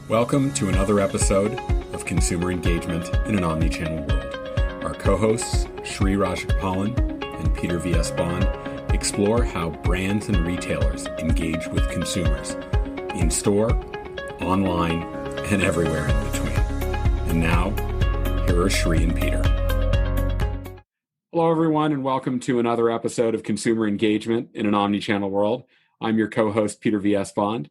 Welcome to another episode of Consumer Engagement in an Omnichannel World. Our co-hosts, Shri Rajagopalan and Peter V.S. Bond, explore how brands and retailers engage with consumers in store, online, and everywhere in between. And now, here are Shri and Peter. Hello, everyone, and welcome to another episode of Consumer Engagement in an Omnichannel World. I'm your co-host, Peter V.S. Bond.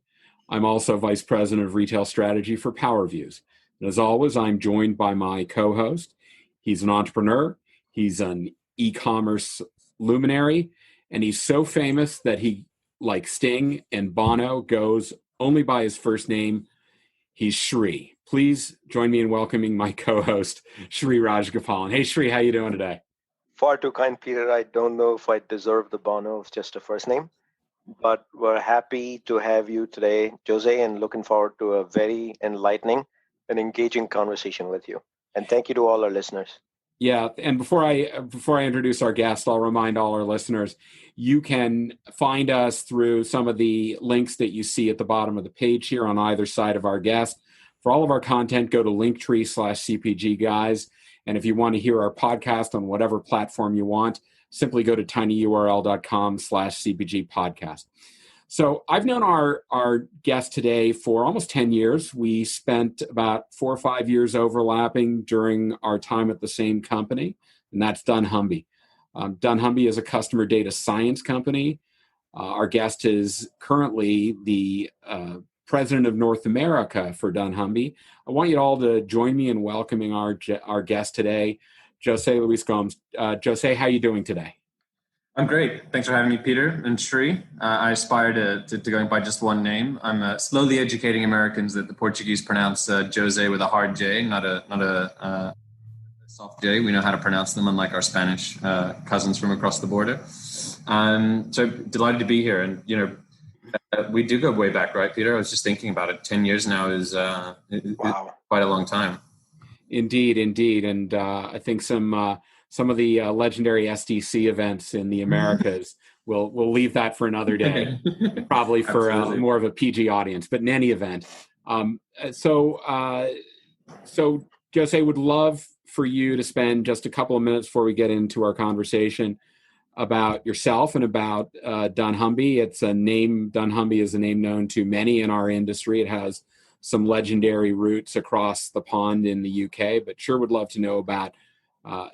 I'm also Vice President of Retail Strategy for PowerViews. And as always, I'm joined by my co-host. He's an entrepreneur. He's an e-commerce luminary. And he's so famous that he, like Sting and Bono, goes only by his first name. He's Shri. Please join me in welcoming my co-host, Shri Rajagopalan. Hey, Shri, how you doing today? Far too kind, Peter. I don't know if I deserve the Bono of just a first name. But we're happy to have you today, Jose, and looking forward to a very enlightening and engaging conversation with you. And thank you to all our listeners. Yeah, and before I introduce our guest, I'll remind all our listeners, you can find us through some of the links that you see at the bottom of the page here on either side of our guest. For all of our content, go to linktree/CPGGUYS. And if you want to hear our podcast on whatever platform you want, simply go to tinyurl.com/CPG podcast. So I've known our guest today for almost 10 years. We spent about 4 or 5 years overlapping during our time at the same company, and that's dunnhumby. dunnhumby is a customer data science company. Our guest is currently the president of North America for dunnhumby. I want you all to join me in welcoming our guest today, José Luis-Gomes. Jose, how are you doing today? I'm great. Thanks for having me, Peter and Shri. I aspire to going by just one name. I'm slowly educating Americans that the Portuguese pronounce Jose with a hard J, not a soft J. We know how to pronounce them, unlike our Spanish cousins from across the border. So delighted to be here. And, we do go way back, right, Peter? I was just thinking about it. 10 years now is Wow. quite a long time. Indeed. And I think some of the legendary SDC events in the Americas, we'll leave that for another day, probably for more of a PG audience. But in any event, so Jose, would love for you to spend just a couple of minutes before we get into our conversation about yourself and about dunnhumby. dunnhumby is a name known to many in our industry. It has some legendary roots across the pond in the UK, but sure would love to know about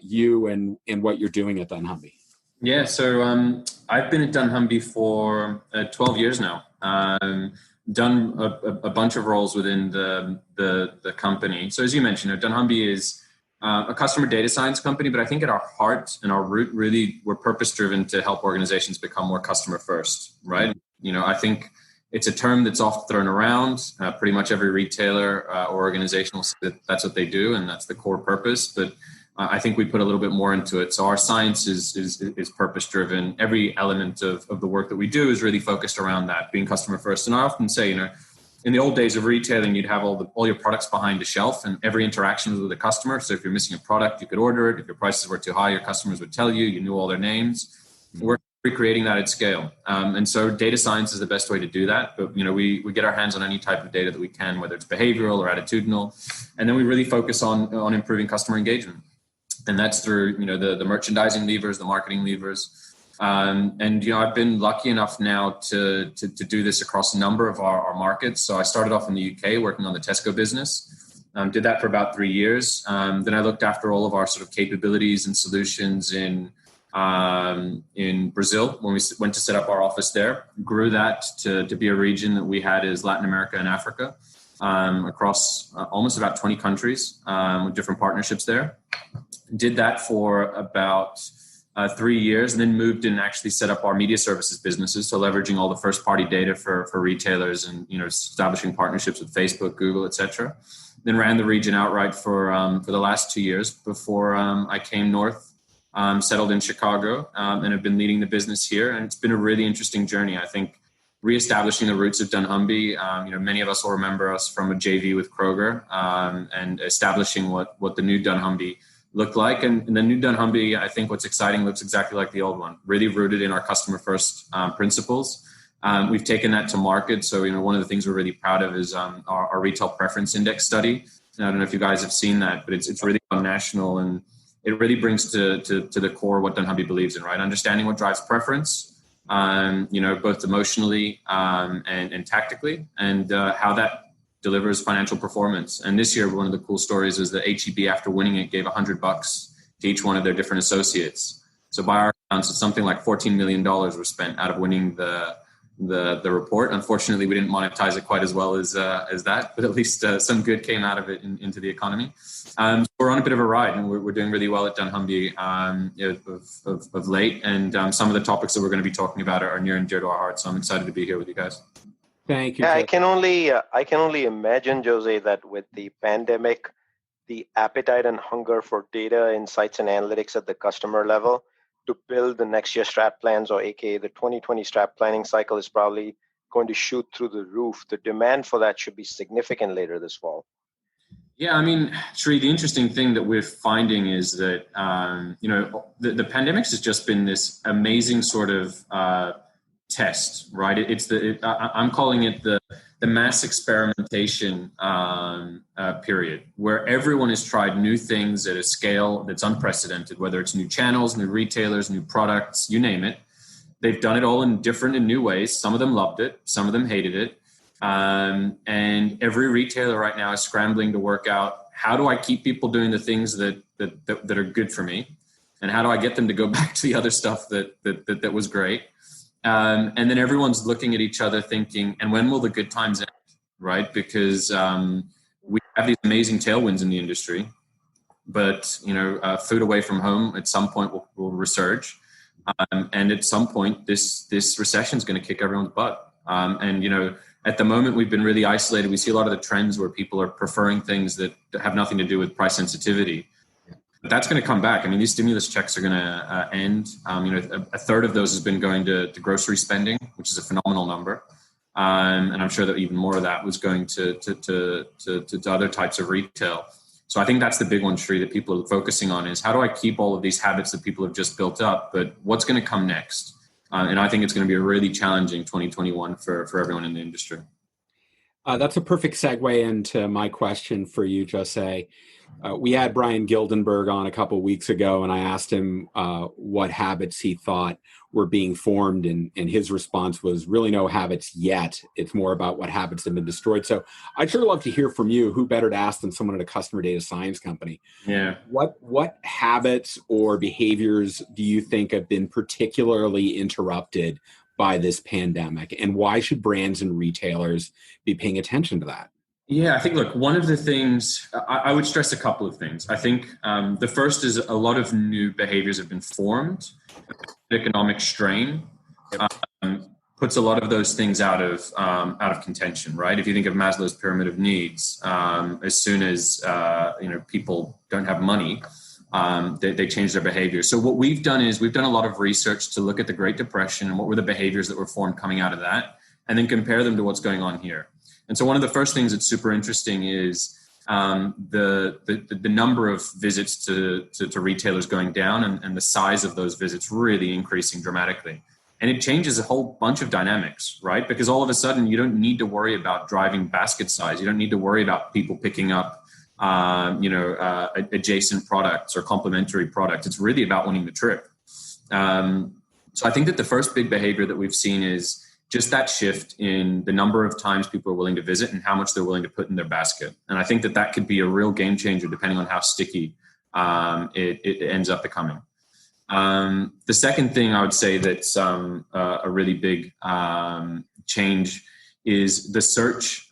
you and what you're doing at dunnhumby. Yeah, so I've been at dunnhumby for 12 years now. Done a bunch of roles within the company. So as you mentioned, dunnhumby is a customer data science company, but I think at our heart and our root, really, we're purpose-driven to help organizations become more customer first, right? I think it's a term that's often thrown around. Pretty much every retailer or organization will say that that's what they do, and that's the core purpose. But I think we put a little bit more into it. So our science is purpose-driven. Every element of the work that we do is really focused around that, being customer first. And I often say, in the old days of retailing, you'd have all your products behind a shelf, and every interaction was with a customer. So if you're missing a product, you could order it. If your prices were too high, your customers would tell you. You knew all their names. We're recreating that at scale. And so data science is the best way to do that. But, we get our hands on any type of data that we can, whether it's behavioral or attitudinal. And then we really focus on improving customer engagement. And that's through, the merchandising levers, the marketing levers. I've been lucky enough now to do this across a number of our markets. So I started off in the UK working on the Tesco business. Did that for about 3 years. Then I looked after all of our sort of capabilities and solutions in Brazil when we went to set up our office there. Grew that to be a region that we had as Latin America and Africa, across almost about 20 countries with different partnerships there. Did that for about 3 years, and then moved in and actually set up our media services businesses. So leveraging all the first party data for retailers and, establishing partnerships with Facebook, Google, et cetera. Then ran the region outright for the last 2 years before I came north, settled in Chicago, and have been leading the business here. And it's been a really interesting journey. I think reestablishing the roots of dunnhumby. Many of us will remember us from a JV with Kroger, and establishing what the new dunnhumby looked like. And the new dunnhumby, I think what's exciting, looks exactly like the old one, really rooted in our customer first principles. We've taken that to market. So, one of the things we're really proud of is our retail preference index study. And I don't know if you guys have seen that, but it's really national, and it really brings to the core what dunnhumby believes in, right? Understanding what drives preference, both emotionally and tactically, and how that delivers financial performance. And this year, one of the cool stories is that HEB, after winning it, gave $100 to each one of their different associates. So by our accounts, it's something like $14 million were spent out of winning the report. Unfortunately, we didn't monetize it quite as well as that, but at least some good came out of it into the economy. So we're on a bit of a ride, and we're doing really well at dunnhumby of late. And some of the topics that we're going to be talking about are near and dear to our hearts. So I'm excited to be here with you guys. Thank you. Yeah, I can only imagine, Jose, that with the pandemic, the appetite and hunger for data, insights, and analytics at the customer level to build the next year strat plans, or aka the 2020 strat planning cycle, is probably going to shoot through the roof. The demand for that should be significant later this fall. Yeah, I mean, Sri, the interesting thing that we're finding is that, the pandemic has just been this amazing sort of test, right? I'm calling it the mass experimentation period, where everyone has tried new things at a scale that's unprecedented, whether it's new channels, new retailers, new products, you name it. They've done it all in different and new ways. Some of them loved it, some of them hated it. And every retailer right now is scrambling to work out, how do I keep people doing the things that are good for me? And how do I get them to go back to the other stuff that was great? And then everyone's looking at each other thinking, and when will the good times end, right? Because we have these amazing tailwinds in the industry, but, food away from home at some point will resurge. And at some point, this recession is going to kick everyone's butt. At the moment, we've been really isolated. We see a lot of the trends where people are preferring things that have nothing to do with price sensitivity. But that's going to come back. I mean, these stimulus checks are going to end. A third of those has been going to grocery spending, which is a phenomenal number. And I'm sure that even more of that was going to other types of retail. So I think that's the big one, Sri, that people are focusing on is, how do I keep all of these habits that people have just built up, but what's going to come next? And I think it's going to be a really challenging 2021 for everyone in the industry. That's a perfect segue into my question for you, Jose. We had Brian Gildenberg on a couple of weeks ago, and I asked him what habits he thought were being formed, and his response was really no habits yet. It's more about what habits have been destroyed. So I'd sure love to hear from you. Who better to ask than someone at a customer data science company? Yeah. What habits or behaviors do you think have been particularly interrupted by this pandemic, and why should brands and retailers be paying attention to that? Yeah, I think, look, one of the things, I would stress a couple of things. I think the first is a lot of new behaviors have been formed. Economic strain puts a lot of those things out of contention, right? If you think of Maslow's pyramid of needs, as soon as people don't have money, they change their behavior. So what we've done is we've done a lot of research to look at the Great Depression and what were the behaviors that were formed coming out of that, and then compare them to what's going on here. And so one of the first things that's super interesting is the number of visits to retailers going down, and the size of those visits really increasing dramatically. And it changes a whole bunch of dynamics, right? Because all of a sudden you don't need to worry about driving basket size. You don't need to worry about people picking up adjacent products or complementary products. It's really about winning the trip. So I think that the first big behavior that we've seen is just that shift in the number of times people are willing to visit and how much they're willing to put in their basket. And I think that could be a real game changer depending on how sticky it ends up becoming. The second thing I would say that's a really big change is the search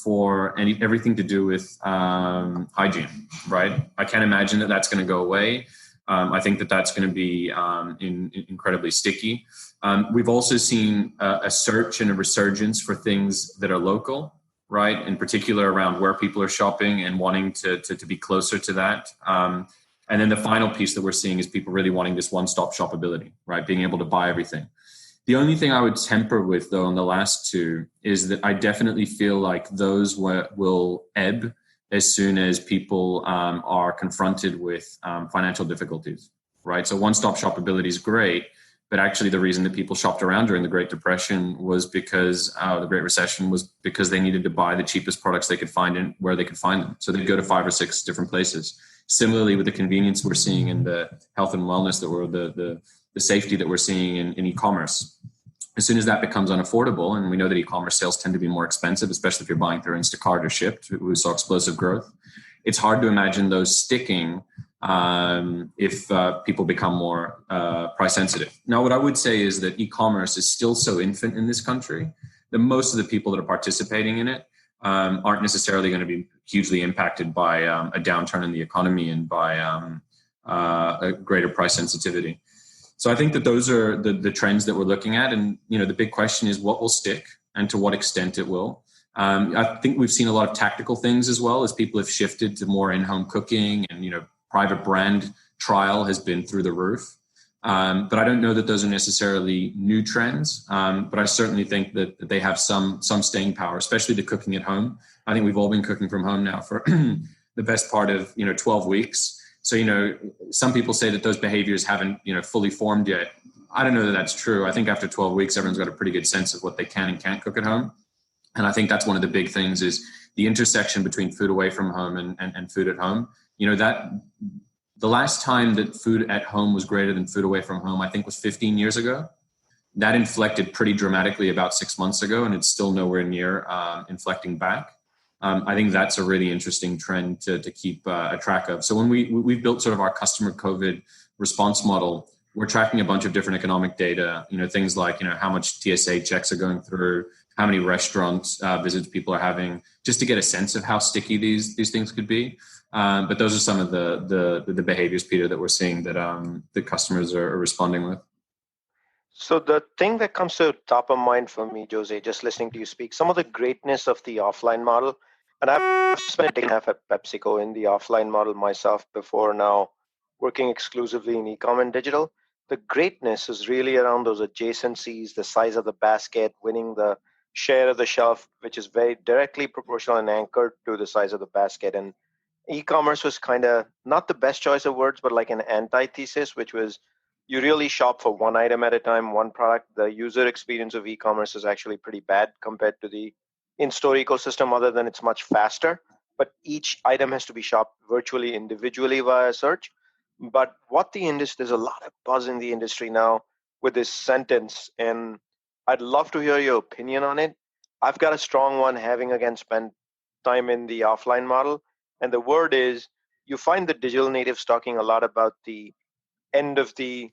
for everything to do with hygiene, right? I can't imagine that that's going to go away. I think that that's going to be incredibly sticky. We've also seen a search and a resurgence for things that are local, right? In particular around where people are shopping and wanting to be closer to that. And then the final piece that we're seeing is people really wanting this one-stop shop ability, right? Being able to buy everything. The only thing I would temper with, though, on the last two is that I definitely feel like those will ebb as soon as people are confronted with financial difficulties, right? So one-stop shop ability is great, But actually, the reason that people shopped around during the Great Depression was because the Great Recession was because they needed to buy the cheapest products they could find and where they could find them. So they'd go to 5 or 6 different places. Similarly, with the convenience we're seeing in the health and wellness that we're the safety that we're seeing in e-commerce. As soon as that becomes unaffordable, and we know that e-commerce sales tend to be more expensive, especially if you're buying through Instacart or Shipt, we saw explosive growth. It's hard to imagine those sticking if people become more price sensitive. Now, what I would say is that e-commerce is still so infant in this country that most of the people that are participating in it aren't necessarily going to be hugely impacted by a downturn in the economy and by a greater price sensitivity. So I think that those are the trends that we're looking at. And, the big question is what will stick and to what extent it will. I think we've seen a lot of tactical things as well as people have shifted to more in-home cooking and, private brand trial has been through the roof. But I don't know that those are necessarily new trends. But I certainly think that they have some staying power, especially the cooking at home. I think we've all been cooking from home now for the best part of, 12 weeks. So, some people say that those behaviors haven't, fully formed yet. I don't know that that's true. I think after 12 weeks, everyone's got a pretty good sense of what they can and can't cook at home. And I think that's one of the big things is the intersection between food away from home and food at home. That the last time that food at home was greater than food away from home, I think was 15 years ago. That inflected pretty dramatically about 6 months ago, and it's still nowhere near inflecting back. I think that's a really interesting trend to keep a track of. So when we've built sort of our customer COVID response model, we're tracking a bunch of different economic data, things like, how much TSA checks are going through, how many restaurants visits people are having, just to get a sense of how sticky these things could be. But those are some of the behaviors, Peter, that we're seeing that the customers are responding with. So the thing that comes to top of mind for me, Jose, just listening to you speak, some of the greatness of the offline model, and I've spent a day and a half at PepsiCo in the offline model myself before now, working exclusively in e-com and digital. The greatness is really around those adjacencies, the size of the basket, winning the share of the shelf, which is very directly proportional and anchored to the size of the basket. And e-commerce was kind of not the best choice of words, but like an antithesis, which was you really shop for one item at a time, one product. The user experience of e-commerce is actually pretty bad compared to the in-store ecosystem, other than it's much faster. But each item has to be shopped virtually individually via search. But what the industry, there's a lot of buzz in the industry now with this sentence, and I'd love to hear your opinion on it. I've got a strong one, having again spent time in the offline model. And the word is, you find the digital natives talking a lot about the end of the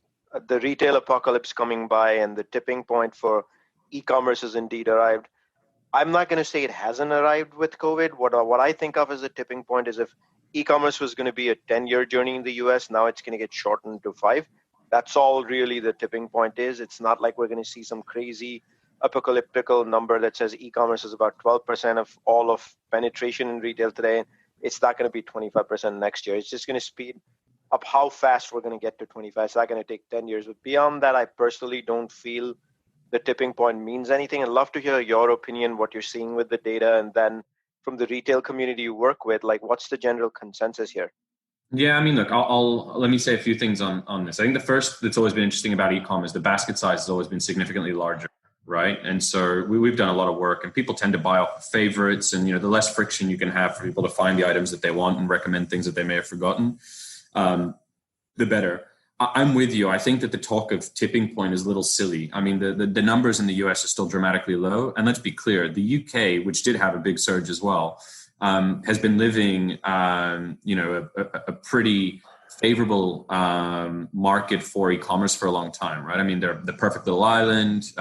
retail apocalypse coming by, and the tipping point for e-commerce has indeed arrived. I'm not going to say it hasn't arrived with COVID. What I think of as a tipping point is if e-commerce was going to be a 10-year journey in the US, now it's going to get shortened to 5. That's all really the tipping point is. It's not like we're going to see some crazy apocalyptical number that says e-commerce is about 12% of all of penetration in retail today. It's not going to be 25% next year. It's just going to speed up how fast we're going to get to 25. It's not going to take 10 years. But beyond that, I personally don't feel the tipping point means anything. I'd love to hear your opinion, what you're seeing with the data, and then from the retail community you work with, like what's the general consensus here? Yeah, I mean, look, I'll let me say a few things on this. I think the first that's always been interesting about e-com is the basket size has always been significantly larger, right? And so we've done a lot of work, and people tend to buy off of favorites, and the less friction you can have for people to find the items that they want and recommend things that they may have forgotten, the better. I'm with you. I think that the talk of tipping point is a little silly. I mean, the numbers in the US are still dramatically low. And let's be clear, the UK, which did have a big surge as well, has been living, a pretty favorable market for e-commerce for a long time, right? I mean, they're the perfect little island,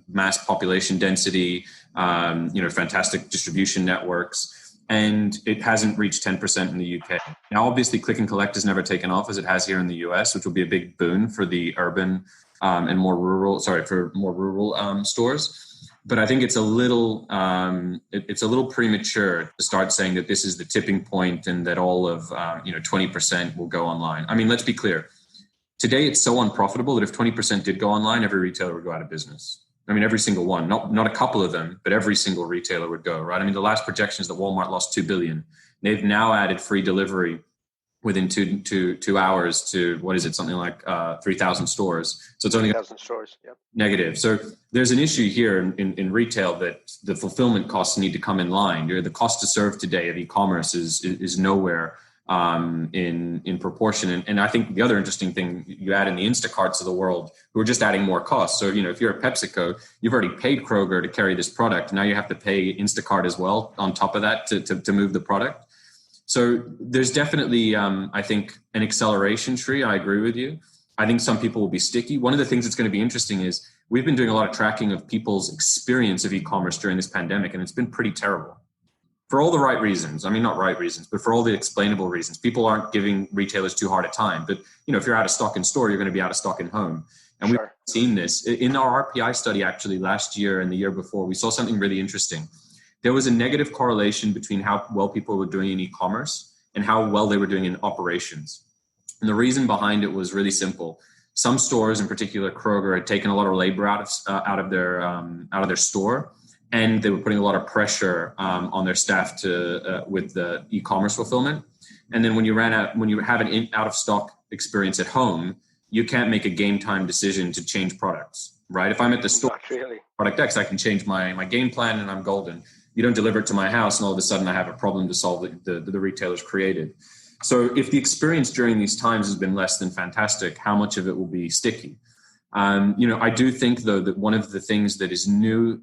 mass population density, fantastic distribution networks. And it hasn't reached 10% in the UK. Now, obviously, click and collect has never taken off as it has here in the US, which will be a big boon for the urban and more rural stores. But I think it's a little premature to start saying that this is the tipping point and that all of 20% will go online. I mean, let's be clear. Today, it's so unprofitable that if 20% did go online, every retailer would go out of business. I mean, every single one, not a couple of them, but every single retailer would go, right? I mean, the last projection is that Walmart lost $2 billion. They've now added free delivery within two hours to, what is it, something like 3,000 stores. So it's only 3,000 stores. Yep. Negative. So there's an issue here in retail that the fulfillment costs need to come in line. The cost to serve today of e-commerce is nowhere in proportion. And I think the other interesting thing, you add in the Instacarts of the world who are just adding more costs. So, if you're a PepsiCo, you've already paid Kroger to carry this product. Now you have to pay Instacart as well on top of that to move the product. So there's definitely, I think, an acceleration tree. I agree with you. I think some people will be sticky. One of the things that's going to be interesting is we've been doing a lot of tracking of people's experience of e-commerce during this pandemic, and it's been pretty terrible. For all the right reasons. I mean, not right reasons, but for all the explainable reasons. People aren't giving retailers too hard a time. But, if you're out of stock in store, you're going to be out of stock in home. And We've seen this. In our RPI study, actually, last year and the year before, we saw something really interesting. There was a negative correlation between how well people were doing in e-commerce and how well they were doing in operations. And the reason behind it was really simple. Some stores, in particular Kroger, had taken a lot of labor out of their store, and they were putting a lot of pressure on their staff with the e-commerce fulfillment. And then when you have an out of stock experience at home, you can't make a game time decision to change products, right? If I'm at the store, not really. Product X, I can change my game plan and I'm golden. You don't deliver it to my house, and all of a sudden I have a problem to solve that the retailers created. So if the experience during these times has been less than fantastic, how much of it will be sticky? I do think, though, that one of the things that is new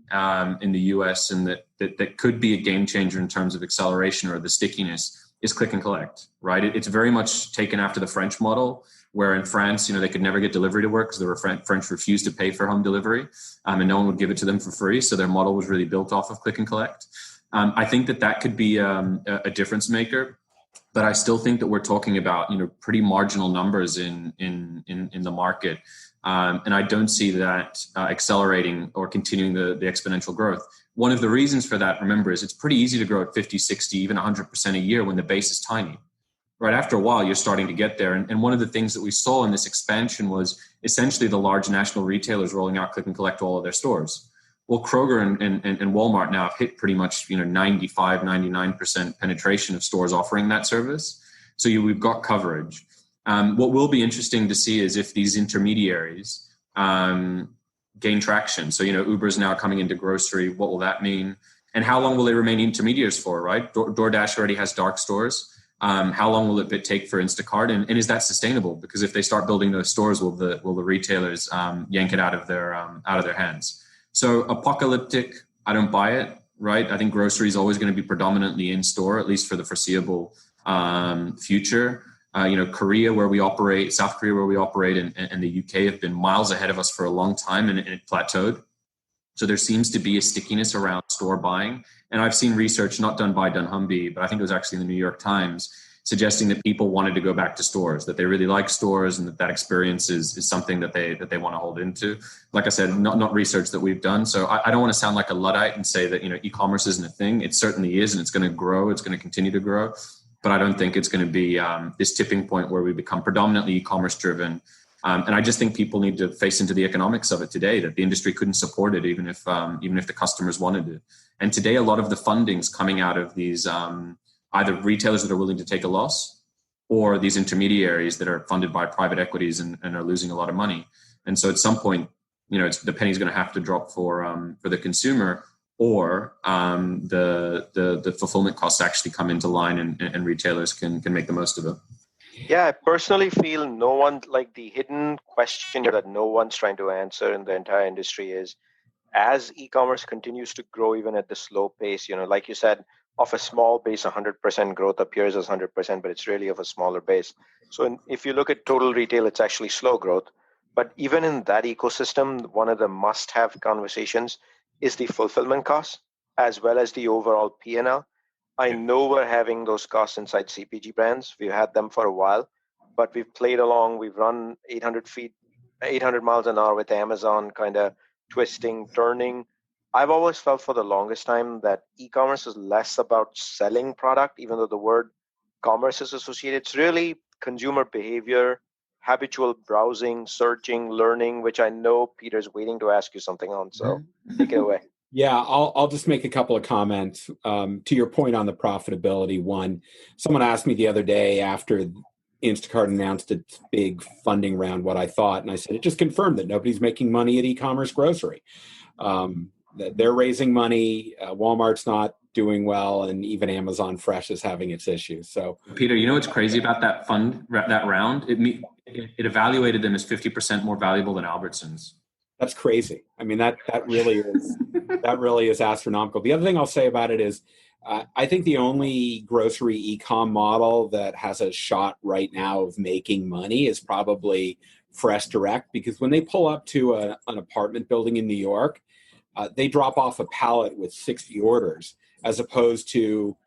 in the US and that could be a game changer in terms of acceleration or the stickiness is click and collect, right? It's very much taken after the French model, where in France, they could never get delivery to work because the French refused to pay for home delivery, and no one would give it to them for free. So their model was really built off of click and collect. I think that could be a difference maker. But I still think that we're talking about pretty marginal numbers in the market, and I don't see that accelerating or continuing the exponential growth. One of the reasons for that, remember, is it's pretty easy to grow at 50, 60, even 100% a year when the base is tiny. Right after a while, you're starting to get there. And one of the things that we saw in this expansion was essentially the large national retailers rolling out click and collect to all of their stores. Well, Kroger and Walmart now have hit pretty much 95, 99% penetration of stores offering that service. So we've got coverage. What will be interesting to see is if these intermediaries gain traction. So, Uber is now coming into grocery. What will that mean? And how long will they remain intermediaries for, right? DoorDash already has dark stores. How long will it take for Instacart? And is that sustainable? Because if they start building those stores, will the retailers yank it out of their hands? So apocalyptic, I don't buy it, right? I think grocery is always going to be predominantly in store, at least for the foreseeable future. Korea, where we operate, South Korea, where we operate, and the UK have been miles ahead of us for a long time, and it plateaued. So there seems to be a stickiness around store buying. And I've seen research not done by dunnhumby, but I think it was actually in the New York Times, suggesting that people wanted to go back to stores, that they really like stores, and that experience is something that they want to hold into. Like I said, not research that we've done. So I don't want to sound like a Luddite and say that e-commerce isn't a thing. It certainly is, and it's going to grow. It's going to continue to grow. But I don't think it's going to be this tipping point where we become predominantly e-commerce driven. And I just think people need to face into the economics of it today, that the industry couldn't support it, even if the customers wanted it. And today, a lot of the funding's coming out of these either retailers that are willing to take a loss, or these intermediaries that are funded by private equities and are losing a lot of money. And so at some point, the penny's going to have to drop for the consumer, or the fulfillment costs actually come into line, and retailers can make the most of it. Yeah, I personally feel the hidden question that no one's trying to answer in the entire industry is, as e-commerce continues to grow even at the slow pace, like you said, of a small base, 100% growth appears as 100%, but it's really of a smaller base. So if you look at total retail, it's actually slow growth. But even in that ecosystem, one of the must-have conversations is the fulfillment costs, as well as the overall P&L. I know we're having those costs inside CPG brands. We've had them for a while, but we've played along. We've run 800 miles an hour with Amazon, kind of twisting, turning. I've always felt for the longest time that e-commerce is less about selling product, even though the word commerce is associated. It's really consumer behavior, habitual browsing, searching, learning, which I know Peter's waiting to ask you something on. So take it away. Yeah, I'll just make a couple of comments. To your point on the profitability one, someone asked me the other day after Instacart announced its big funding round, what I thought, and I said, it just confirmed that nobody's making money at e-commerce grocery. They're raising money. Walmart's not doing well, and even Amazon Fresh is having its issues. So, Peter, you know what's crazy about that round? It evaluated them as 50% more valuable than Albertsons. That's crazy. I mean, that really is astronomical. The other thing I'll say about it is, I think the only grocery e-com model that has a shot right now of making money is probably Fresh Direct, because when they pull up to an apartment building in New York, they drop off a pallet with 60 orders, as opposed to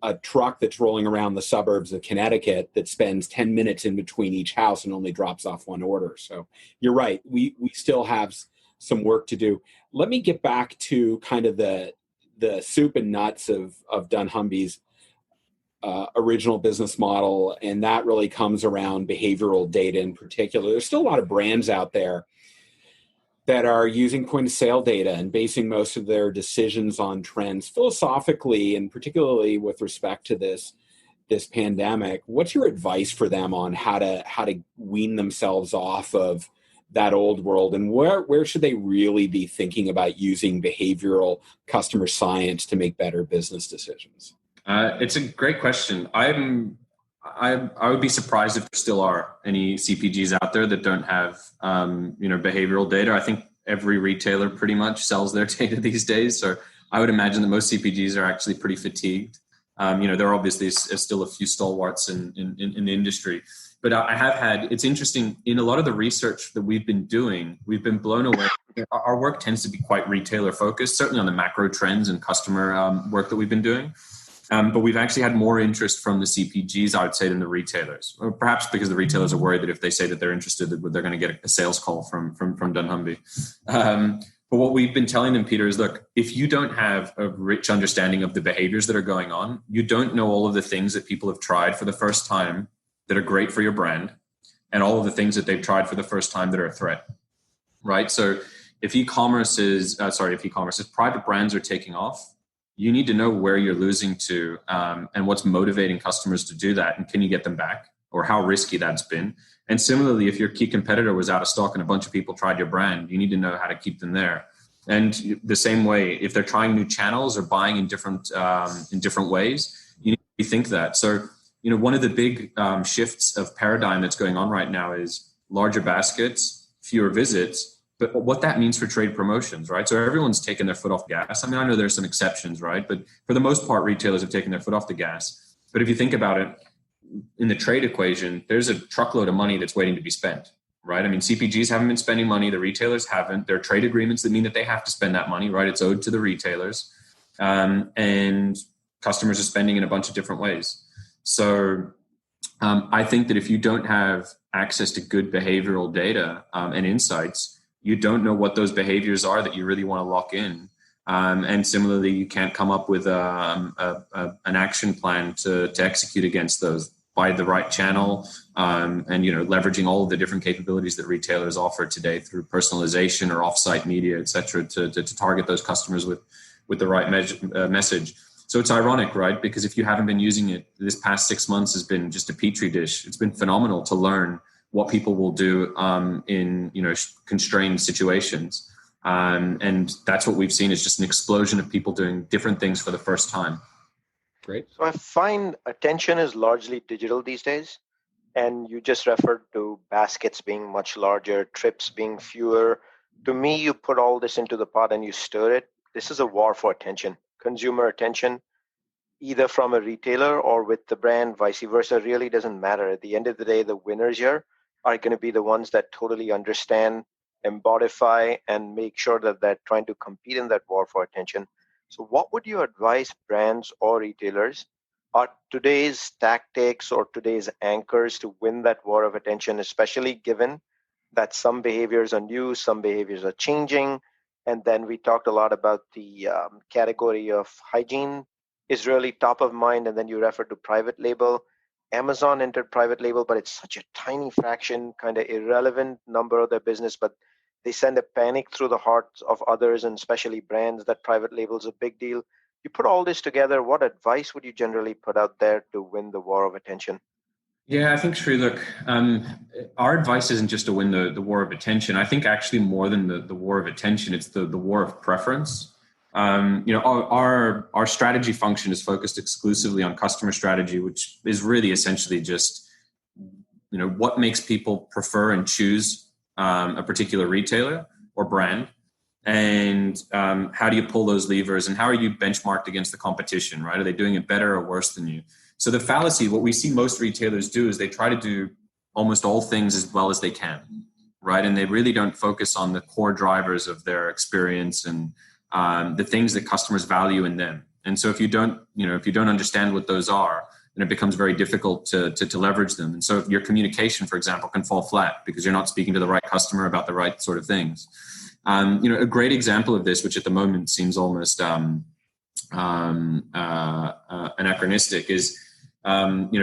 a truck that's rolling around the suburbs of Connecticut that spends 10 minutes in between each house and only drops off one order. So you're right. We still have some work to do. Let me get back to kind of the soup and nuts of dunnhumby's original business model, and that really comes around behavioral data in particular. There's still a lot of brands out there that are using point of sale data and basing most of their decisions on trends. Philosophically, and particularly with respect to this pandemic, what's your advice for them on how to wean themselves off of that old world, and where should they really be thinking about using behavioral customer science to make better business decisions? It's a great question. I would be surprised if there still are any CPGs out there that don't have behavioral data. I think every retailer pretty much sells their data these days, so I would imagine that most CPGs are actually pretty fatigued. There are obviously still a few stalwarts in the industry. But I have had, it's interesting, in a lot of the research that we've been doing, we've been blown away. Our work tends to be quite retailer focused, certainly on the macro trends and customer work that we've been doing. But we've actually had more interest from the CPGs, I would say, than the retailers. Or perhaps because the retailers are worried that if they say that they're interested, that they're going to get a sales call from dunnhumby. But what we've been telling them, Peter, is look, if you don't have a rich understanding of the behaviors that are going on, you don't know all of the things that people have tried for the first time that are great for your brand, and all of the things that they've tried for the first time that are a threat, right? So if private brands are taking off, you need to know where you're losing to and what's motivating customers to do that, and can you get them back, or how risky that's been. And similarly, if your key competitor was out of stock and a bunch of people tried your brand, you need to know how to keep them there. And the same way, if they're trying new channels or buying in different ways, you need to rethink that. So one of the big shifts of paradigm that's going on right now is larger baskets, fewer visits, but what that means for trade promotions, right? So everyone's taken their foot off the gas. I mean, I know there's some exceptions, right? But for the most part, retailers have taken their foot off the gas. But if you think about it, in the trade equation, there's a truckload of money that's waiting to be spent, right? I mean, CPGs haven't been spending money. The retailers haven't. There are trade agreements that mean that they have to spend that money, right? It's owed to the retailers. And customers are spending in a bunch of different ways. So I think that if you don't have access to good behavioral data and insights, you don't know what those behaviors are that you really want to lock in. And similarly, you can't come up with an action plan to execute against those by the right channel, and leveraging all of the different capabilities that retailers offer today through personalization or offsite media, et cetera, to target those customers with the right message. So it's ironic, right? Because if you haven't been using it, this past 6 months has been just a petri dish. It's been phenomenal to learn what people will do in constrained situations. And that's what we've seen, is just an explosion of people doing different things for the first time. Great. So I find attention is largely digital these days. And you just referred to baskets being much larger, trips being fewer. To me, you put all this into the pot and you stir it. This is a war for attention, consumer attention, either from a retailer or with the brand, vice versa, really doesn't matter. At the end of the day, the winners here are going to be the ones that totally understand, embodify, and make sure that they're trying to compete in that war for attention. So what would you advise brands or retailers are today's tactics or today's anchors to win that war of attention, especially given that some behaviors are new, some behaviors are changing? And then we talked a lot about the category of hygiene is really top of mind. And then you referred to private label. Amazon entered private label, but it's such a tiny fraction, kind of irrelevant number of their business, but they send a panic through the hearts of others, and especially brands, that private label is a big deal. You put all this together, what advice would you generally put out there to win the war of attention? Yeah, I think, Sri, look, our advice isn't just to win the war of attention. I think actually more than the war of attention, it's the war of preference. Our strategy function is focused exclusively on customer strategy, which is really essentially just, what makes people prefer and choose a particular retailer or brand, and how do you pull those levers, and how are you benchmarked against the competition, right? Are they doing it better or worse than you? So the fallacy, what we see most retailers do is they try to do almost all things as well as they can, right? And they really don't focus on the core drivers of their experience and the things that customers value in them. And so if you don't understand what those are, then it becomes very difficult to leverage them. And so your communication, for example, can fall flat because you're not speaking to the right customer about the right sort of things. A great example of this, which at the moment seems almost anachronistic, is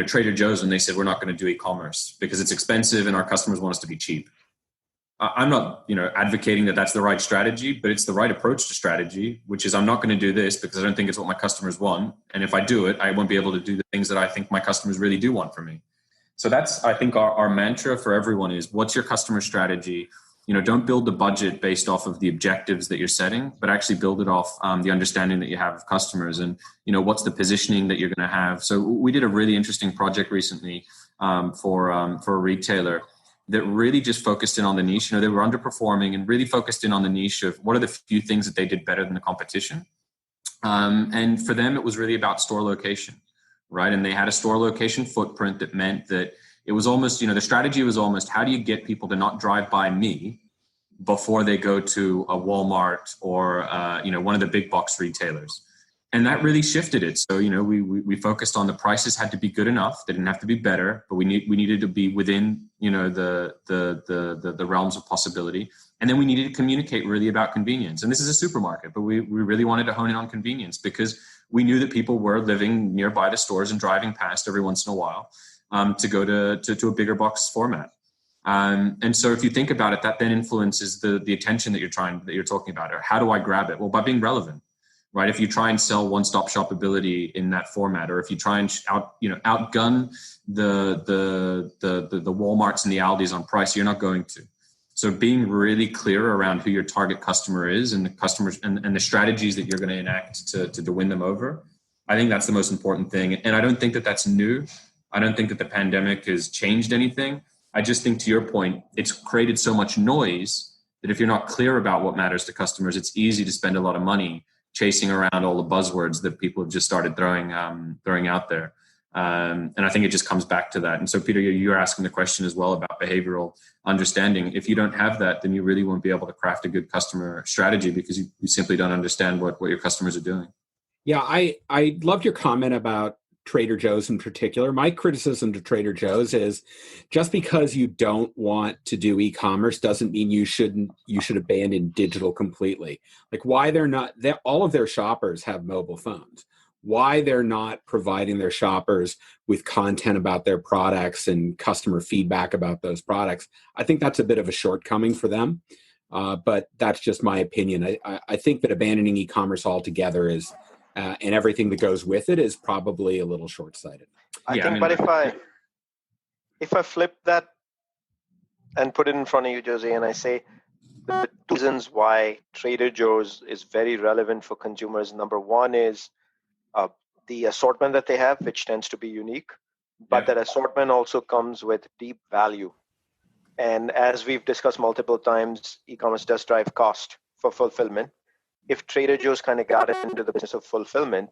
Trader Joe's, when they said we're not going to do e-commerce because it's expensive and our customers want us to be cheap. I'm not advocating that that's the right strategy, but it's the right approach to strategy, which is I'm not going to do this because I don't think it's what my customers want, and if I do it, I won't be able to do the things that I think my customers really do want from me. So that's, I think, our mantra for everyone is, what's your customer strategy? Don't build the budget based off of the objectives that you're setting, but actually build it off the understanding that you have of customers, and what's the positioning that you're going to have. So we did a really interesting project recently for a retailer that really just focused in on the niche. They were underperforming and really focused in on the niche of what are the few things that they did better than the competition. And for them, it was really about store location, right? And they had a store location footprint that meant that it was almost, the strategy was almost, how do you get people to not drive by me before they go to a Walmart or, one of the big box retailers? And that really shifted it. So, we focused on the prices had to be good enough. They didn't have to be better, but we needed to be within, the realms of possibility. And then we needed to communicate really about convenience. And this is a supermarket, but we really wanted to hone in on convenience because we knew that people were living nearby the stores and driving past every once in a while to go to a bigger box format. And so if you think about it, that then influences the attention that you're talking about. Or how do I grab it? Well, by being relevant. Right? If you try and sell one-stop shop ability in that format, or if you try and outgun the Walmarts and the Aldis on price, you're not going to. So being really clear around who your target customer is and the customers and the strategies that you're going to enact to win them over, I think that's the most important thing. And I don't think that that's new. I don't think that the pandemic has changed anything. I just think, to your point, it's created so much noise that if you're not clear about what matters to customers, it's easy to spend a lot of money chasing around all the buzzwords that people have just started throwing out there. And I think it just comes back to that. And so, Peter, you're asking the question as well about behavioral understanding. If you don't have that, then you really won't be able to craft a good customer strategy because you simply don't understand what your customers are doing. Yeah, I loved your comment about Trader Joe's in particular. My criticism to Trader Joe's is just because you don't want to do e-commerce doesn't mean you should abandon digital completely. Like, why all of their shoppers have mobile phones. Why they're not providing their shoppers with content about their products and customer feedback about those products. I think that's a bit of a shortcoming for them. But that's just my opinion. I think that abandoning e-commerce altogether is and everything that goes with it is probably a little short-sighted. But if I flip that and put it in front of you, Jose, and I say the two reasons why Trader Joe's is very relevant for consumers. Number one is the assortment that they have, which tends to be unique, but that assortment also comes with deep value. And as we've discussed multiple times, e-commerce does drive cost for fulfillment. If Trader Joe's kind of got into the business of fulfillment,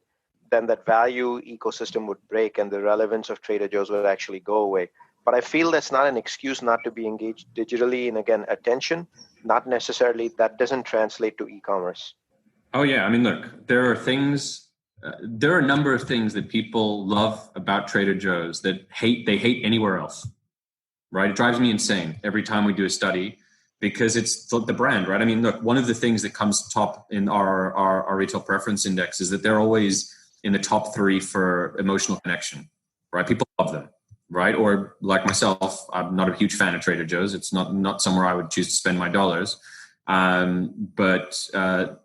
then that value ecosystem would break and the relevance of Trader Joe's would actually go away. But I feel that's not an excuse not to be engaged digitally. And again, attention, not necessarily, that doesn't translate to e-commerce. Oh, yeah. I mean, look, there are a number of things that people love about Trader Joe's that they hate anywhere else, right? It drives me insane every time we do a study. Because it's the brand, right? I mean, look, one of the things that comes top in our retail preference index is that they're always in the top 3 for emotional connection, right? People love them, right? Or like myself, I'm not a huge fan of Trader Joe's. It's not somewhere I would choose to spend my dollars. But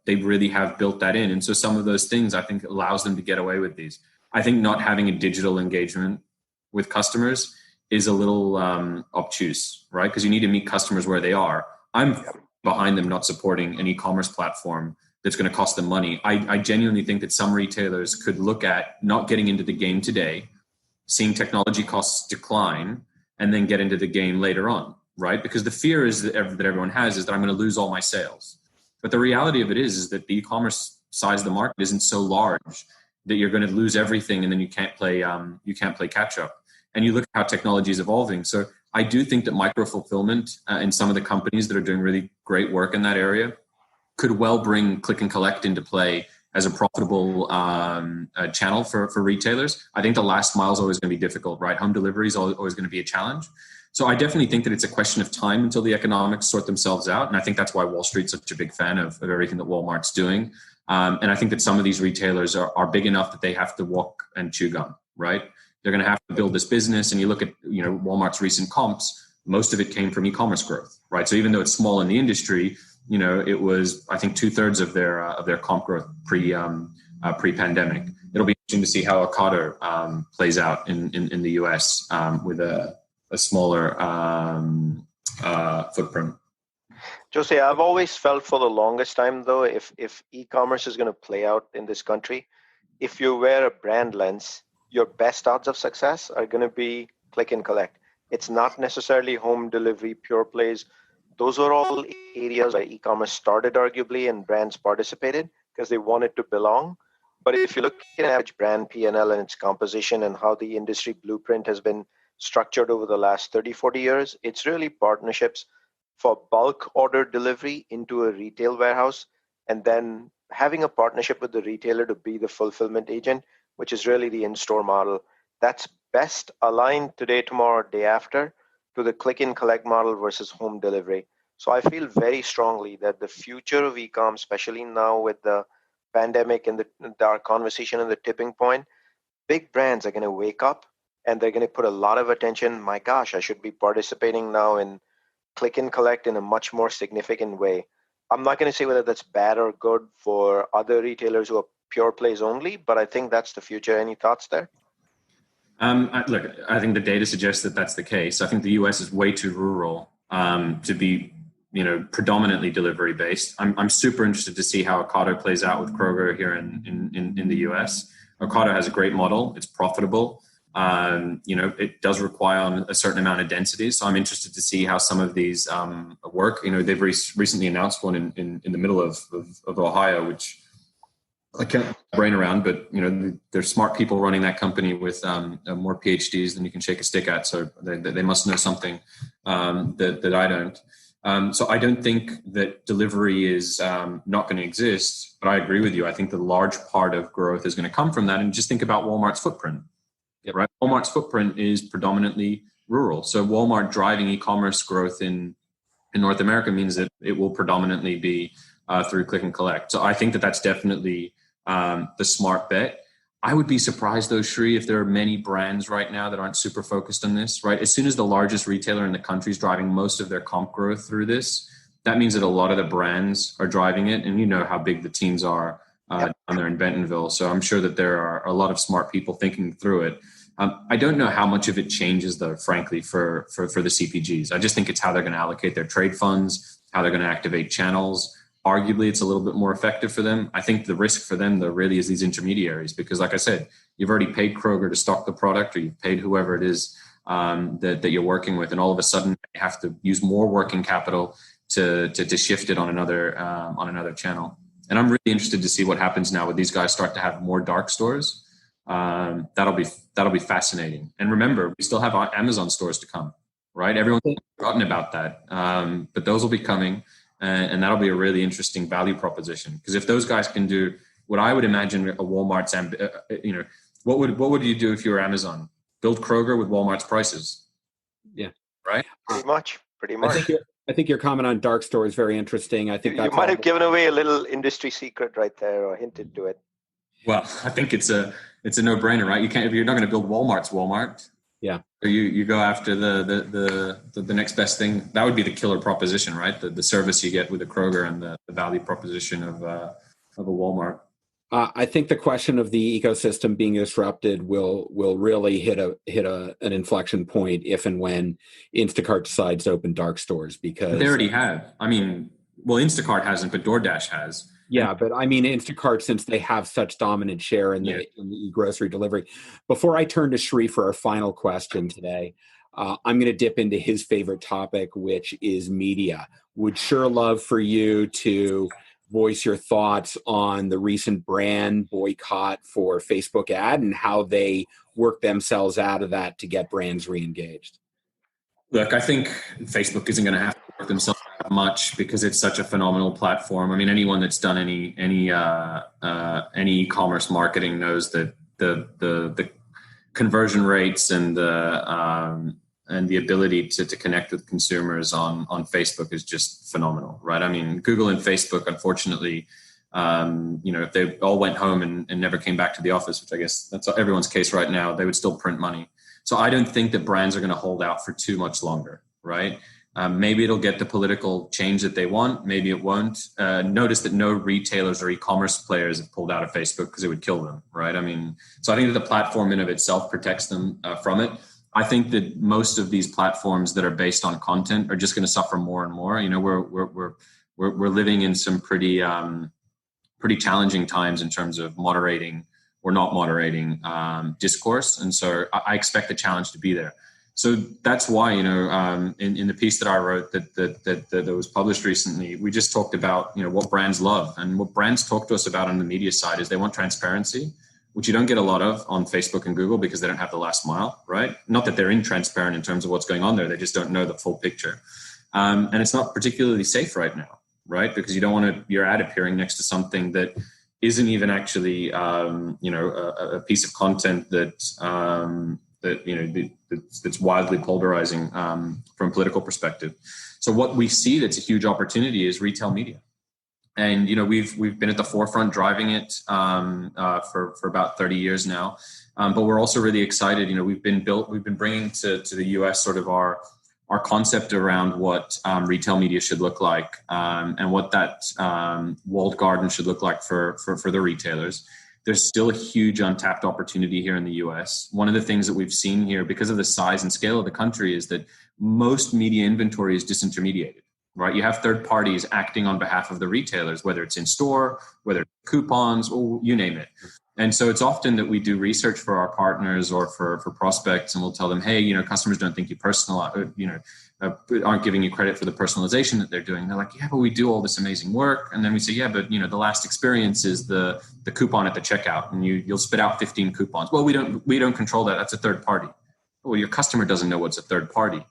they really have built that in. And so some of those things, I think, allows them to get away with these. I think not having a digital engagement with customers is a little obtuse, right? Because you need to meet customers where they are. I'm behind them not supporting an e-commerce platform that's going to cost them money. I genuinely think that some retailers could look at not getting into the game today, seeing technology costs decline, and then get into the game later on, right? Because the fear is that everyone has is that I'm going to lose all my sales. But the reality of it is that the e-commerce size of the market isn't so large that you're going to lose everything and then you can't play catch up. And you look at how technology is evolving. So I do think that micro fulfillment and some of the companies that are doing really great work in that area could well bring click and collect into play as a profitable channel for retailers. I think the last mile is always going to be difficult, right? Home delivery is always going to be a challenge. So I definitely think that it's a question of time until the economics sort themselves out. And I think that's why Wall Street's such a big fan of everything that Walmart's doing. And I think that some of these retailers are big enough that they have to walk and chew gum, right? They're going to have to build this business. And you look at, Walmart's recent comps, most of it came from e-commerce growth, right? So even though it's small in the industry, it was, I think, 2/3 of their comp growth pre-pandemic. It'll be interesting to see how Ocado plays out in the US with a smaller footprint. Jose, I've always felt for the longest time, though, if e-commerce is going to play out in this country, if you wear a brand lens, your best odds of success are going to be click and collect. It's not necessarily home delivery, pure plays. Those are all areas where e-commerce started, arguably, and brands participated because they wanted to belong. But if you look at average brand P&L and its composition and how the industry blueprint has been structured over the last 30, 40 years, it's really partnerships for bulk order delivery into a retail warehouse, and then having a partnership with the retailer to be the fulfillment agent, which is really the in-store model. That's best aligned today, tomorrow, day after to the click and collect model versus home delivery. So I feel very strongly that the future of e-com, especially now with the pandemic and our conversation and the tipping point, big brands are going to wake up and they're going to put a lot of attention. My gosh, I should be participating now in click and collect in a much more significant way. I'm not going to say whether that's bad or good for other retailers who are pure plays only, but I think that's the future. Any thoughts there? Look, I think the data suggests that that's the case. I think the US is way too rural to be, predominantly delivery based. I'm super interested to see how Ocado plays out with Kroger here in the US. Ocado has a great model. It's profitable. It does require a certain amount of density. So I'm interested to see how some of these work. They've recently announced one in the middle of Ohio, which I can't brain around, but there's smart people running that company with more PhDs than you can shake a stick at. So they must know something that I don't. So I don't think that delivery is not going to exist, but I agree with you. I think the large part of growth is going to come from that. And just think about Walmart's footprint. Yep. Right? Walmart's footprint is predominantly rural. So Walmart driving e-commerce growth in North America means that it will predominantly be through click and collect. So I think that that's definitely the smart bet. I would be surprised though, Shri, if there are many brands right now that aren't super focused on this, right? As soon as the largest retailer in the country is driving most of their comp growth through this, that means that a lot of the brands are driving it. And you know how big the teams are down there in Bentonville. So I'm sure that there are a lot of smart people thinking through it. I don't know how much of it changes though, frankly, for the CPGs. I just think it's how they're going to allocate their trade funds, how they're going to activate channels. Arguably, it's a little bit more effective for them. I think the risk for them, though, really is these intermediaries. Because like I said, you've already paid Kroger to stock the product, or you've paid whoever it is that you're working with. And all of a sudden, you have to use more working capital to shift it on another channel. And I'm really interested to see what happens now when these guys start to have more dark stores. That'll be fascinating. And remember, we still have our Amazon stores to come, right? Everyone's forgotten about that. But those will be coming. And that'll be a really interesting value proposition, because if those guys can do what I would imagine a Walmart's, what would you do if you were Amazon? Build Kroger with Walmart's prices. Yeah. Right. Pretty much. I think your comment on dark store is very interesting. I think you might have given away a little industry secret right there, or hinted to it. Well, I think it's a no-brainer, right? If you're not going to build Walmart's Walmart. Yeah. So you go after the next best thing. That would be the killer proposition, right? The service you get with a Kroger and the value proposition of a Walmart. I think the question of the ecosystem being disrupted will really hit an inflection point if and when Instacart decides to open dark stores, because They already have. I mean, well, Instacart hasn't, but DoorDash has. yeah, but I mean Instacart, since they have such dominant share in the e-grocery delivery. Before I turn to Shri for our final question today, I'm going to dip into his favorite topic, which is media. Would sure love for you to voice your thoughts on the recent brand boycott for Facebook ad and how they work themselves out of that to get brands re-engaged. Look, I think Facebook isn't going to have to work themselves out much because it's such a phenomenal platform. I mean, anyone that's done any e-commerce marketing knows that the conversion rates and the ability to connect with consumers on Facebook is just phenomenal, right? I mean, Google and Facebook, unfortunately, if they all went home and never came back to the office, which I guess that's everyone's case right now, they would still print money. So I don't think that brands are going to hold out for too much longer, right? Maybe it'll get the political change that they want. Maybe it won't. Notice that no retailers or e-commerce players have pulled out of Facebook because it would kill them, right? I mean, so I think that the platform in of itself protects them from it. I think that most of these platforms that are based on content are just going to suffer more and more. You know, we're living in some pretty challenging times in terms of moderating or not moderating discourse, and so I expect the challenge to be there. So that's why, in the piece that I wrote that was published recently, we just talked about what brands love, and what brands talk to us about on the media side is they want transparency, which you don't get a lot of on Facebook and Google because they don't have the last mile, right? Not that they're intransparent in terms of what's going on there. They just don't know the full picture. And it's not particularly safe right now, right? Because you don't want your ad appearing next to something that isn't even actually, a piece of content that's wildly polarizing from a political perspective. So what we see that's a huge opportunity is retail media. And we've been at the forefront driving it for about 30 years now, but we're also really excited. We've been bringing to the U.S. sort of our concept around what retail media should look like, and what that walled garden should look like for the retailers. There's still a huge untapped opportunity here in the U.S. One of the things that we've seen here, because of the size and scale of the country, is that most media inventory is disintermediated. Right, you have third parties acting on behalf of the retailers, whether it's in store, whether it's coupons, or you name it. And so it's often that we do research for our partners or for prospects, and we'll tell them, hey, customers don't think you aren't giving you credit for the personalization that they're doing. They're like, yeah, but we do all this amazing work. And then we say, yeah, but the last experience is the coupon at the checkout, and you'll spit out 15 coupons. Well, we don't control that. That's a third party. Well, your customer doesn't know what's a third party.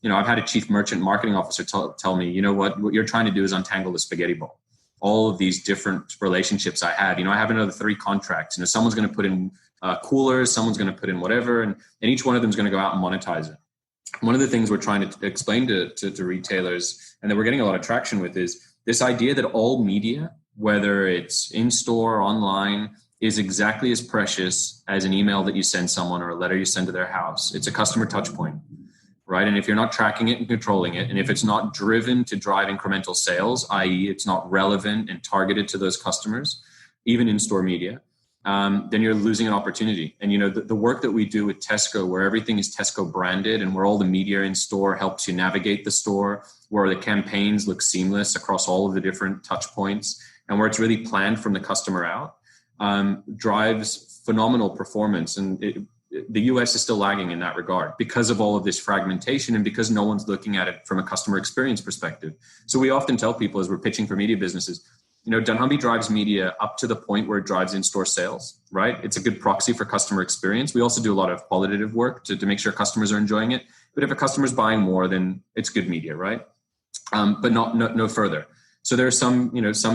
I've had a chief merchant marketing officer tell me, what you're trying to do is untangle the spaghetti ball. All of these different relationships I have, I have another 3 contracts. Someone's going to put in coolers, someone's going to put in whatever, and each one of them is going to go out and monetize it. One of the things we're trying to explain to retailers, and that we're getting a lot of traction with, is this idea that all media, whether it's in store or online, is exactly as precious as an email that you send someone or a letter you send to their house. It's a customer touch point. Right. And if you're not tracking it and controlling it, and if it's not driven to drive incremental sales, i.e. it's not relevant and targeted to those customers, even in store media, then you're losing an opportunity. And, the work that we do with Tesco, where everything is Tesco branded and where all the media in store helps you navigate the store, where the campaigns look seamless across all of the different touch points, and where it's really planned from the customer out, drives phenomenal performance. And the US is still lagging in that regard because of all of this fragmentation and because no one's looking at it from a customer experience perspective. So we often tell people as we're pitching for media businesses, dunnhumby drives media up to the point where it drives in-store sales, right? It's a good proxy for customer experience. We also do a lot of qualitative work to make sure customers are enjoying it. But if a customer's buying more, then it's good media, right? But no further. So there are some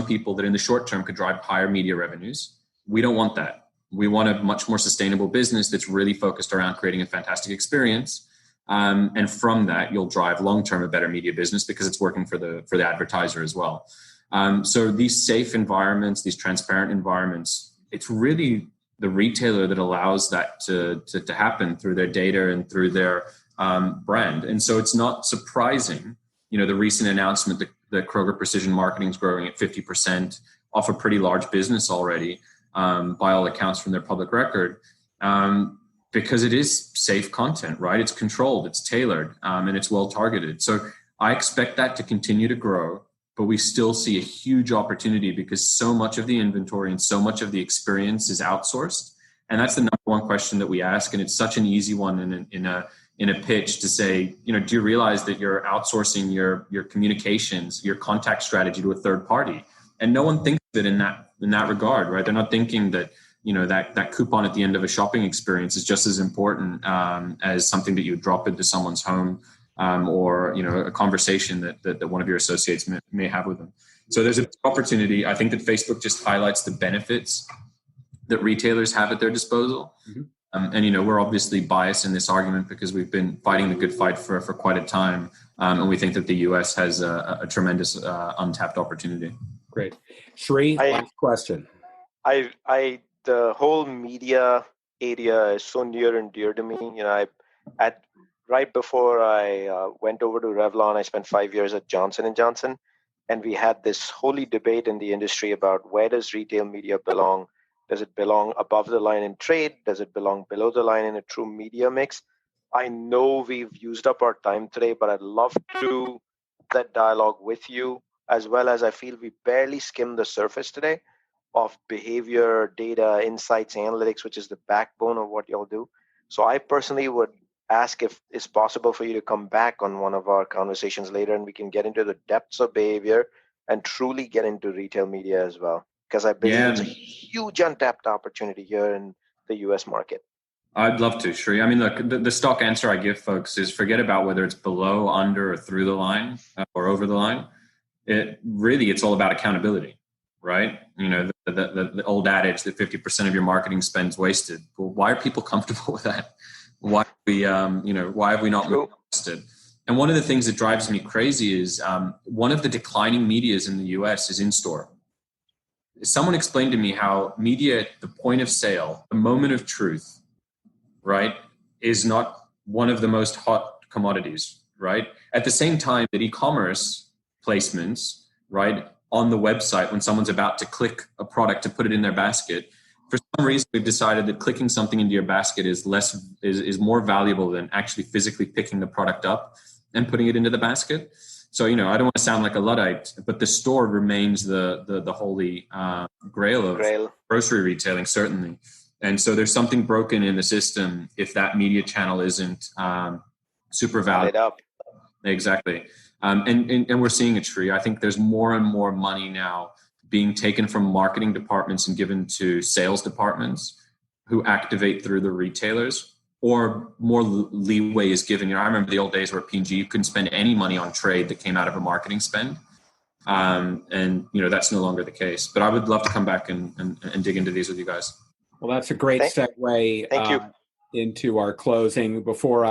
people that in the short term could drive higher media revenues. We don't want that. We want a much more sustainable business that's really focused around creating a fantastic experience. And from that, you'll drive long-term a better media business because it's working for the advertiser as well. So these safe environments, these transparent environments, it's really the retailer that allows that to happen through their data and through their brand. And so it's not surprising, the recent announcement that Kroger Precision Marketing is growing at 50% off a pretty large business already. by all accounts from their public record, because it is safe content, right? It's controlled, it's tailored, and it's well targeted. So I expect that to continue to grow, but we still see a huge opportunity because so much of the inventory and so much of the experience is outsourced. And that's the number one question that we ask. And it's such an easy one in a pitch to say, do you realize that you're outsourcing your communications, your contact strategy to a third party? And no one thinks of it in that regard, right? They're not thinking that, that coupon at the end of a shopping experience is just as important as something that you drop into someone's home, or a conversation that one of your associates may have with them. So there's an opportunity. I think that Facebook just highlights the benefits that retailers have at their disposal. Mm-hmm. And we're obviously biased in this argument because we've been fighting the good fight for quite a time, and we think that the U.S. has a tremendous untapped opportunity. Great, Shri. Last question. The whole media area is so near and dear to me. Right before I went over to Revlon, I spent 5 years at Johnson & Johnson, and we had this holy debate in the industry about where does retail media belong? Does it belong above the line in trade? Does it belong below the line in a true media mix? I know we've used up our time today, but I'd love to do that dialogue with you, as well as I feel we barely skimmed the surface today of behavior, data, insights, analytics, which is the backbone of what y'all do. So I personally would ask if it's possible for you to come back on one of our conversations later, and we can get into the depths of behavior and truly get into retail media as well. Because I believe it's a huge untapped opportunity here in the US market. I'd love to, Shri. I mean, look, the stock answer I give folks is forget about whether it's below, under, or through the line or over the line. It's all about accountability, right? The old adage that 50% of your marketing spend's wasted. Well, why are people comfortable with that? Why have we not moved past it? And one of the things that drives me crazy is one of the declining medias in the US is in-store. Someone explained to me how media at the point of sale, the moment of truth, right, is not one of the most hot commodities, right? At the same time that e-commerce placements, right, on the website when someone's about to click a product to put it in their basket, for some reason we've decided that clicking something into your basket is more valuable than actually physically picking the product up and putting it into the basket. So, I don't want to sound like a Luddite, but the store remains the holy grail of grocery retailing, certainly. And so there's something broken in the system if that media channel isn't super valuable. Exactly. And we're seeing a tree. I think there's more and more money now being taken from marketing departments and given to sales departments who activate through the retailers, or more leeway is given. I remember the old days where P&G, you couldn't spend any money on trade that came out of a marketing spend. And that's no longer the case. But I would love to come back and dig into these with you guys. Well, that's a great segue. Thank you. Into our closing. Before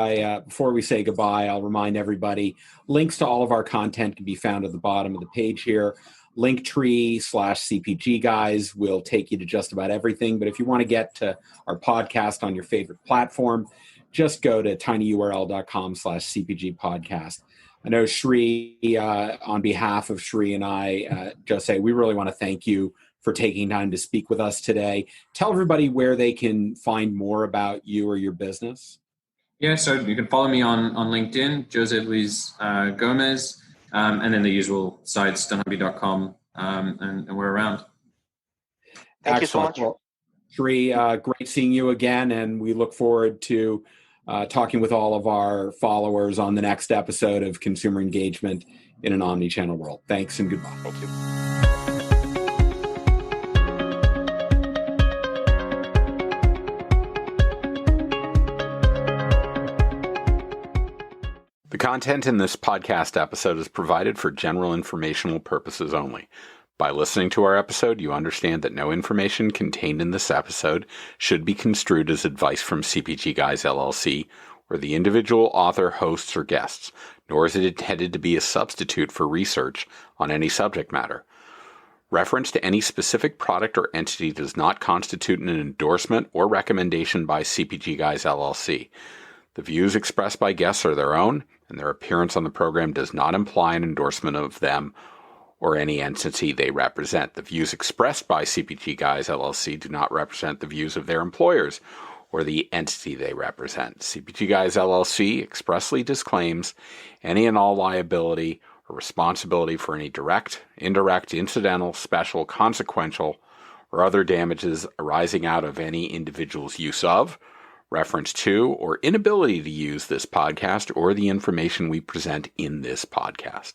we say goodbye, I'll remind everybody, links to all of our content can be found at the bottom of the page here. Linktree/CPG Guys will take you to just about everything. But if you want to get to our podcast on your favorite platform, just go to tinyurl.com/CPG podcast. I know Shri, on behalf of Shri and I, Jose, we really want to thank you for taking time to speak with us today. Tell everybody where they can find more about you or your business. Yeah, so you can follow me on LinkedIn, José Luis-Gomes, and then the usual sites, dunnhumby.com, and we're around. Thank you so much. Well, Shri, great seeing you again, and we look forward to talking with all of our followers on the next episode of Consumer Engagement in an Omnichannel World. Thanks and goodbye. Thank you. The content in this podcast episode is provided for general informational purposes only. By listening to our episode, you understand that no information contained in this episode should be construed as advice from CPG Guys LLC or the individual author, hosts, or guests, nor is it intended to be a substitute for research on any subject matter. Reference to any specific product or entity does not constitute an endorsement or recommendation by CPG Guys LLC. The views expressed by guests are their own, and their appearance on the program does not imply an endorsement of them or any entity they represent. The views expressed by CPG Guys LLC do not represent the views of their employers or the entity they represent. CPG Guys LLC expressly disclaims any and all liability or responsibility for any direct, indirect, incidental, special, consequential, or other damages arising out of any individual's use of, reference to, or inability to use this podcast or the information we present in this podcast.